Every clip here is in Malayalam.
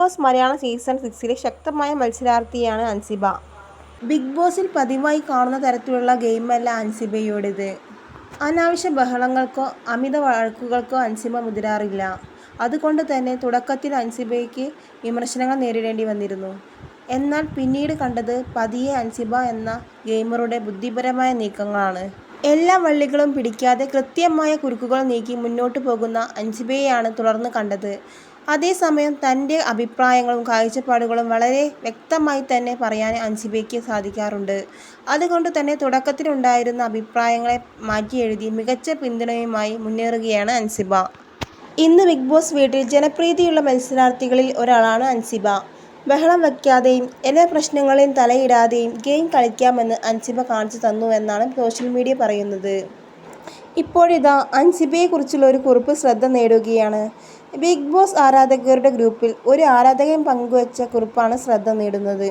ബോസ് മലയാളം സീസൺ 6ലെ ശക്തമായ മത്സരാർത്ഥിയാണ് അൻസിബ. ബിഗ് ബോസിൽ പതിവായി കാണുന്ന തരത്തിലുള്ള ഗെയിമല്ല അൻസിബയോടേത്. അനാവശ്യ ബഹളങ്ങൾക്കോ അമിത വഴക്കുകൾക്കോ അൻസിബ മുതിരാറില്ല. അതുകൊണ്ട് തന്നെ തുടക്കത്തിൽ അൻസിബയ്ക്ക് വിമർശനങ്ങൾ നേരിടേണ്ടി വന്നിരുന്നു. എന്നാൽ പിന്നീട് കണ്ടത് പതിയെ അൻസിബ എന്ന ഗെയിമറുടെ ബുദ്ധിപരമായ നീക്കങ്ങളാണ്. എല്ലാ വള്ളികളും പിടിക്കാതെ കൃത്യമായ കുരുക്കുകൾ നീക്കി മുന്നോട്ടു പോകുന്ന അൻസിബയെയാണ് തുടർന്ന് കണ്ടത്. അതേസമയം തൻ്റെ അഭിപ്രായങ്ങളും കാഴ്ചപ്പാടുകളും വളരെ വ്യക്തമായി തന്നെ പറയാൻ അൻസിബയ്ക്ക് സാധിക്കാറുണ്ട്. അതുകൊണ്ട് തന്നെ തുടക്കത്തിലുണ്ടായിരുന്ന അഭിപ്രായങ്ങളെ മാറ്റിയെഴുതി മികച്ച പിന്തുണയുമായി മുന്നേറുകയാണ് അൻസിബ. ഇന്ന് ബിഗ് ബോസ് വീട്ടിൽ ജനപ്രീതിയുള്ള മത്സരാർത്ഥികളിൽ ഒരാളാണ് അൻസിബ. ബഹളം വയ്ക്കാതെയും എല്ലാ പ്രശ്നങ്ങളിലും തലയിടാതെയും ഗെയിം കളിക്കാമെന്ന് അൻസിബ കാണിച്ചു തന്നുവെന്നാണ് സോഷ്യൽ മീഡിയ പറയുന്നത്. ഇപ്പോഴിതാ അൻസിബയെക്കുറിച്ചുള്ള ഒരു കുറിപ്പ് ശ്രദ്ധ നേടുകയാണ്. ബിഗ് ബോസ് ആരാധകരുടെ ഗ്രൂപ്പിൽ ഒരു ആരാധകൻ പങ്കുവച്ച കുറിപ്പാണ് ശ്രദ്ധ നേടുന്നത്.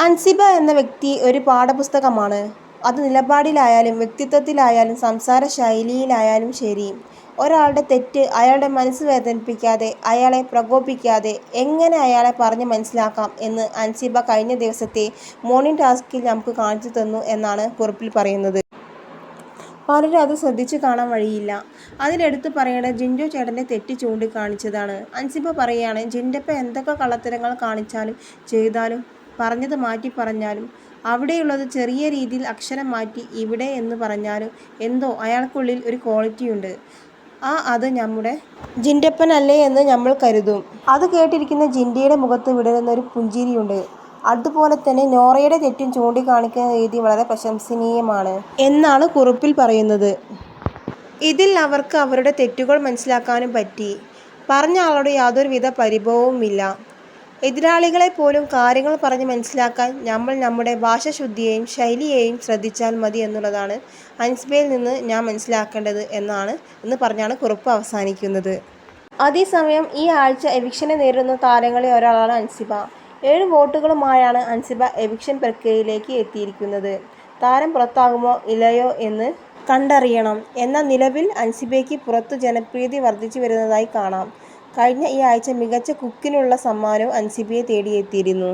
അൻസിബ എന്ന വ്യക്തി ഒരു പാഠപുസ്തകമാണ്. അത് നിലപാടിലായാലും വ്യക്തിത്വത്തിലായാലും സംസാര ശൈലിയിലായാലും ശരി. ഒരാളുടെ തെറ്റ് അയാളുടെ മനസ്സ് വേദനിപ്പിക്കാതെ അയാളെ പ്രകോപിപ്പിക്കാതെ എങ്ങനെ അയാളെ പറഞ്ഞ് മനസ്സിലാക്കാം എന്ന് അൻസിബ കഴിഞ്ഞ ദിവസത്തെ മോർണിംഗ് ടാസ്കിൽ നമുക്ക് കാണിച്ചു തന്നു എന്നാണ് കുറിപ്പിൽ പറയുന്നത്. പലരും അത് ശ്രദ്ധിച്ചു കാണാൻ വഴിയില്ല. അതിലെടുത്ത് പറയേണ്ടത് ജിൻഡോ ചേട്ടൻ്റെ തെറ്റ് ചൂണ്ടിക്കാണിച്ചതാണ്. അൻസിബ പറയുകയാണ്, ജിൻഡപ്പ എന്തൊക്കെ കള്ളത്തരങ്ങൾ കാണിച്ചാലും ചെയ്താലും പറഞ്ഞത് മാറ്റി പറഞ്ഞാലും അവിടെയുള്ളത് ചെറിയ രീതിയിൽ അക്ഷരം മാറ്റി ഇവിടെ എന്ന് പറഞ്ഞാലും എന്തോ അയാൾക്കുള്ളിൽ ഒരു ക്വാളിറ്റിയുണ്ട്. അത് നമ്മുടെ ജിൻഡപ്പനല്ലേ എന്ന് നമ്മൾ കരുതും. അത് കേട്ടിരിക്കുന്ന ജിൻഡയുടെ മുഖത്ത് വിടരുന്ന ഒരു പുഞ്ചിരിയുണ്ട്. അതുപോലെ തന്നെ നോറയുടെ തെറ്റും ചൂണ്ടിക്കാണിക്കുന്ന രീതി വളരെ പ്രശംസനീയമാണ് എന്നാണ് കുറിപ്പിൽ പറയുന്നത്. ഇതിൽ അവർക്ക് അവരുടെ തെറ്റുകൾ മനസ്സിലാക്കാനും പറ്റി. പറഞ്ഞ ആളോട് യാതൊരുവിധ പരിഭവവുമില്ല. എതിരാളികളെ പോലും കാര്യങ്ങൾ പറഞ്ഞ് മനസ്സിലാക്കാൻ നമ്മൾ നമ്മുടെ ഭാഷാശുദ്ധിയെയും ശൈലിയെയും ശ്രദ്ധിച്ചാൽ മതി എന്നുള്ളതാണ് അൻസിബയിൽ നിന്ന് ഞാൻ മനസ്സിലാക്കേണ്ടത് എന്ന് പറഞ്ഞാണ് കുറിപ്പ് അവസാനിക്കുന്നത്. അതേസമയം ഈ ആഴ്ച എവിക്ഷനെ നേരിടുന്ന താരങ്ങളിൽ ഒരാളാണ് അൻസിബ. 7 വോട്ടുകളുമായാണ് അൻസിബ എവിക്ഷൻ പ്രക്രിയയിലേക്ക് എത്തിയിരിക്കുന്നത്. താരം പുറത്താകുമോ ഇല്ലയോ എന്ന് കണ്ടറിയണം. എന്നാൽ നിലവിൽ അൻസിബയ്ക്ക് പുറത്തു ജനപ്രീതി വർദ്ധിച്ചു വരുന്നതായി കാണാം. കഴിഞ്ഞ ഈ ആഴ്ച മികച്ച കുക്കിനുള്ള സമ്മാനവും അൻസിബയെ തേടിയെത്തിയിരുന്നു.